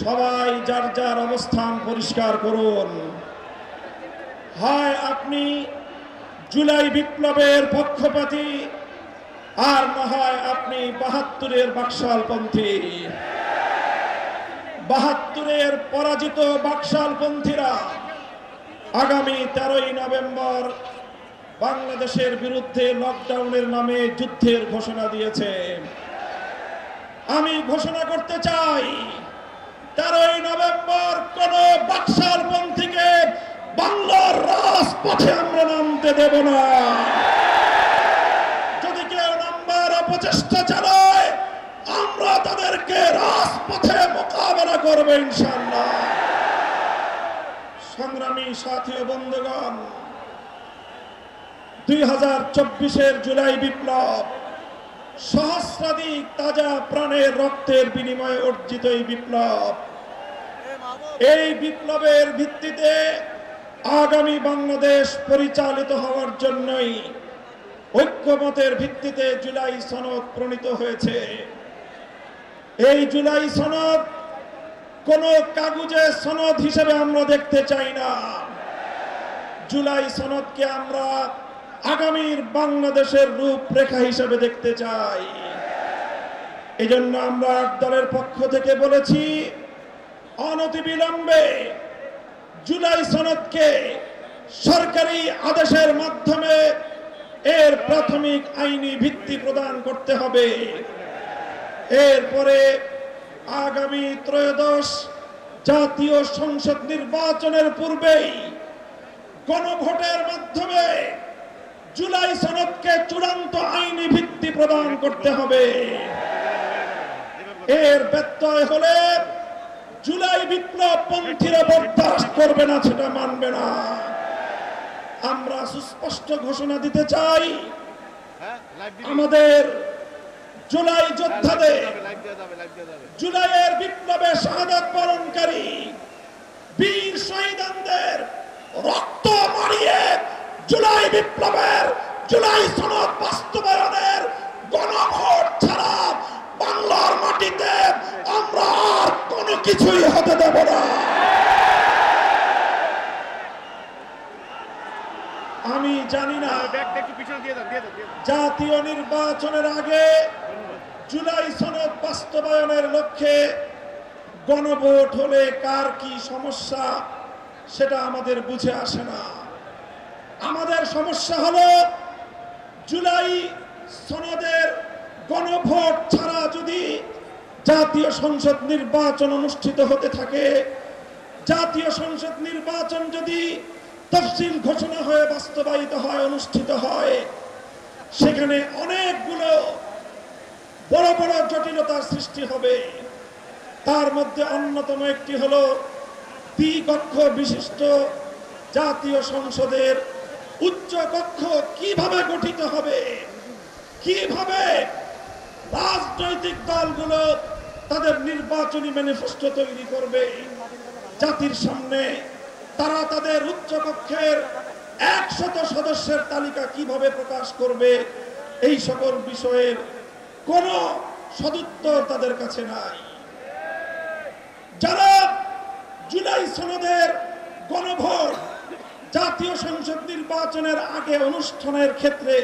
সবাই যার যার অবস্থান পরিষ্কার করুন। হয় আপনি জুলাই বিপ্লবের পক্ষপাতী, আর না হয় আপনি ৭২-এর বাকশালপন্থী। ৭২-এর পরাজিত বাকশালপন্থীরা আগামী ১৩ই নভেম্বর বাংলাদেশের বিরুদ্ধে লকডাউনের নামে যুদ্ধের ঘোষণা দিয়েছে। আমি ঘোষণা করতে চাই, ১৩ই নভেম্বর কোন বাকশালপন্থীকে বাংলার রাজপথে আমরা নামতে দেব না। যদি কেউ নামবার অপচেষ্টা চালায়, আমরা তাদেরকে রাজপথে মোকাবেলা করব ইনশাআল্লাহ। সংগ্রামী সাথী ও বন্ধুগণ, ২০২৪-এর জুলাই বিপ্লব সহস্রাধিক তাজা প্রাণের রক্তের বিনিময়ে অর্জিত এই বিপ্লব। এই বিপ্লবের ভিত্তিতে আগামী বাংলাদেশ পরিচালিত হওয়ার জন্যই ঐক্যমতের ভিত্তিতে জুলাই সনদ প্রণীত হয়েছে। এই জুলাই সনদ কোন কাগজে সনদ হিসেবে আমরা দেখতে চাই না। জুলাই সনদকে আমরা আগামীর বাংলাদেশের রূপরেখা হিসেবে দেখতে চাই। এজন্য আমরা দলের পক্ষ থেকে বলেছি, অনতিবিলম্বে জুলাই সনদকে সরকারি আদেশের মাধ্যমে এর প্রাথমিক আইনি ভিত্তি প্রদান করতে হবে। এরপরে আগামী ত্রয়োদশ জাতীয় সংসদ নির্বাচনের পূর্বেই গণভোটের মাধ্যমে জুলাই সনদকে চূড়ান্ত আইনি ভিত্তি প্রদান করতে হবে। এর ব্যত্যয় হলে জুলাই বিপ্লব পন্থীরা বরদাস্ত করবে না, সেটা মানবে না। আমরা সুস্পষ্ট ঘোষণা দিতে চাই, আমাদের জুলাই যোদ্ধাদের, জুলাইয়ের বিপ্লবে শাহাদাত বরণকারী বীর শহীদদের রক্ত মারিয়ে জুলাই বিপ্লবের, জুলাই সনদ বাস্তবায়নের গণভোট ছাড়া বাংলার মাটিতে আমরা আর কোনো কিছুই হতে দেব না। আমি জানি না জাতীয় নির্বাচনের আগে জুলাই সনদ বাস্তবায়নের লক্ষ্যে গণভোট হলে কার কি সমস্যা, সেটা আমাদের বুঝে আসে না। আমাদের সমস্যা হলো, জুলাই সনদের গণভোট ছাড়া যদি জাতীয় সংসদ নির্বাচন অনুষ্ঠিত হতে থাকে, জাতীয় সংসদ নির্বাচন যদি তফসিল ঘোষণা হয়ে বাস্তবায়িত হয়, অনুষ্ঠিত হয়, সেখানে অনেকগুলো বড় বড় জটিলতার সৃষ্টি হবে। তার মধ্যে অন্যতম একটি হলো, দ্বিকক্ষ বিশিষ্ট জাতীয় সংসদের উচ্চ কক্ষ কিভাবে গঠিত হবে, কিভাবে রাজনৈতিক দলগুলো তাদের নির্বাচনী ম্যানিফেস্টো তৈরি করবে, জাতির সামনে তারা তাদের উচ্চ কক্ষের ১০০ সদস্যের তালিকা কিভাবে প্রকাশ করবে, এই সকল বিষয়ের কোনো সদুত্তর তাদের কাছে নাই। যারা জুলাই সনদের গণভোট, জাতীয় সংসদ নির্বাচনের আগে অনুষ্ঠানের ক্ষেত্রে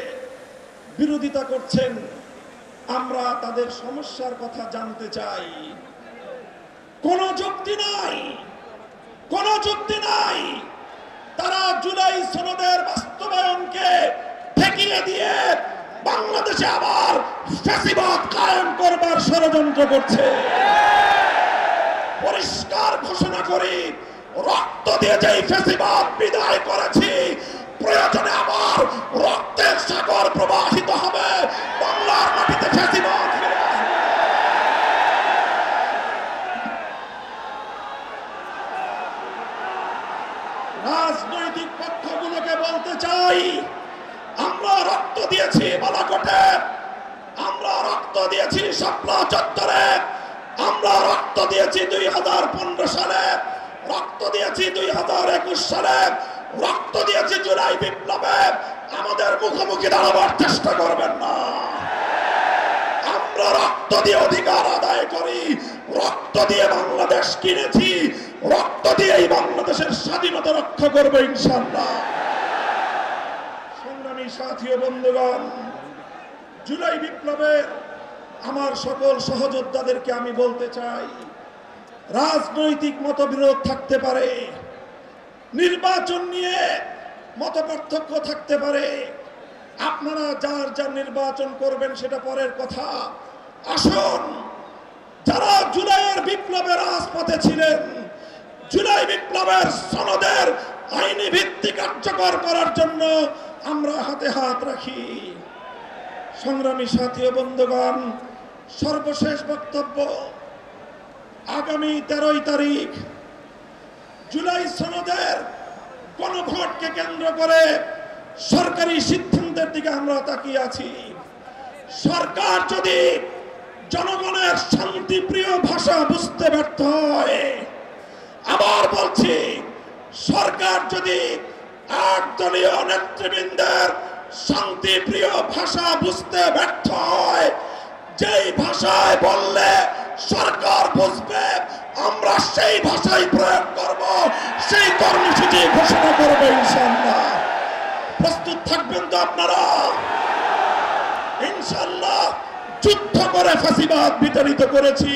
বিরোধিতা করছেন, আমরা তাদের সমস্যার কথা জানতে চাই। কোনো যুক্তি নাই, কোনো যুক্তি নাই। তারা জুলাই সনদের বাস্তবায়নকে ঠেকিয়ে দিয়ে বাংলাদেশে আবার ফ্যাসিবাদ কায়েম করবার ষড়যন্ত্র করছে। পরিষ্কার ঘোষণা করি, রক্ত দিয়ে যেই ফ্যাসিবাদ বিদায় করেছি, প্রয়োজনে আবার রক্তের সাগর প্রবাহিত হবে, বাংলার মাটিতে ফ্যাসিবাদ ফিরে আসবে। রাজনৈতিক পক্ষগুলোকে বলতে চাই, আমরা রক্ত দিয়েছি বালাকোটে, আমরা রক্ত দিয়েছি শাপলা চত্বরে, আমরা রক্ত দিয়েছি 2015 সালে, রক্ত দিয়েছি 2021 সালে, রক্ত দিয়েছি জুলাই বিপ্লবে। আমাদের মুখোমুখি দাঁড়াবার চেষ্টা করবেন না। আমরা রক্ত দিয়ে অধিকার আদায় করি, রক্ত দিয়ে বাংলাদেশ কিনেছি, রক্ত দিয়ে এই বাংলাদেশের স্বাধীনতা রক্ষা করবো ইনশাআল্লাহ। সংগ্রামী সাথী ও বন্ধুগণ, জুলাই বিপ্লবের আমার সকল সহযোদ্ধাদেরকে আমি বলতে চাই, রাজনৈতিক মতবিরোধ থাকতে পারে, নির্বাচন নিয়ে মতপার্থক্য থাকতে পারে, আপনারা যার যার নির্বাচন করবেন সেটা পরের কথা। আসুন, যারা জুলাইয়ের বিপ্লবের রাজপথে ছিলেন, জুলাই বিপ্লবের সনদের আইনি ভিত্তি কার্যকর করার জন্য আমরা হাতে হাত রাখি। সংগ্রামী সাথী ও বন্ধুগণ, সর্বশেষ বক্তব্য, আগামী 13 তারিখ জুলাই সনদের গণভোটকে কেন্দ্র করে সরকারি সিদ্ধান্তের দিকে আমরা তাকিয়ে আছি। সরকার যদি জনগণের শান্তিপ্রিয় ভাষা বুঝতে ব্যর্থ হয়, আবার বলছি, সরকার যদি একদলীয় নেতৃবৃন্দের শান্তিপ্রিয় ভাষা বুঝতে ব্যর্থ হয়, যেই ভাষায় বললে সরকার বুঝবে আমরা সেই ভাষাই প্রয়োগ করব, সেই কর্মসূচি ঘোষণা করব ইনশাআল্লাহ। প্রস্তুত থাকবেন তো আপনারা? ইনশাআল্লাহ যুদ্ধ করে ফ্যাসিবাদ বিতাড়িত করেছি।